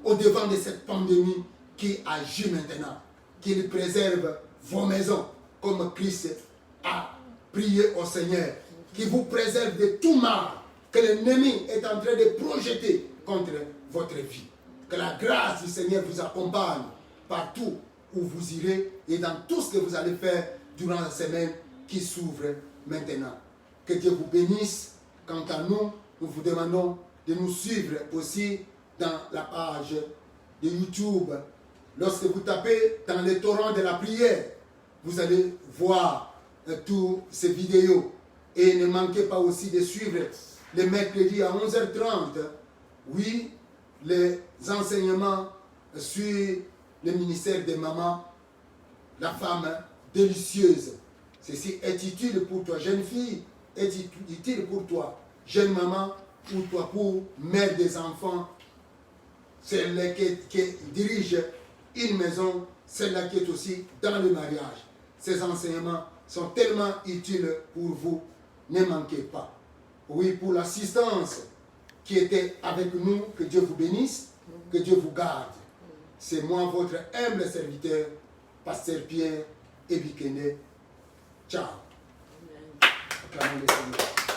au-devant de cette pandémie qui agit maintenant. Qu'il préserve vos maisons comme Christ a prié au Seigneur. Qu'il vous préserve de tout mal que l'ennemi est en train de projeter contre votre vie. Que la grâce du Seigneur vous accompagne partout où vous irez et dans tout ce que vous allez faire durant la semaine qui s'ouvre maintenant. Que Dieu vous bénisse. Quant à nous, nous vous demandons de nous suivre aussi dans la page de YouTube. Lorsque vous tapez dans le torrent de la prière, vous allez voir toutes ces vidéos. Et ne manquez pas aussi de suivre le mercredi à 11h30, oui, les enseignements sur le ministère des mamans, la femme délicieuse. Ceci est utile pour toi, jeune fille, est utile pour toi, jeune maman, ou toi pour mère des enfants, celle qui dirige une maison, celle-là qui est aussi dans le mariage. Ces enseignements sont tellement utiles pour vous, ne manquez pas. Oui, pour l'assistance qui était avec nous, que Dieu vous bénisse, que Dieu vous garde. C'est moi, votre humble serviteur, Pasteur Pierre Ebikene. Ciao. Acclamons le Seigneur.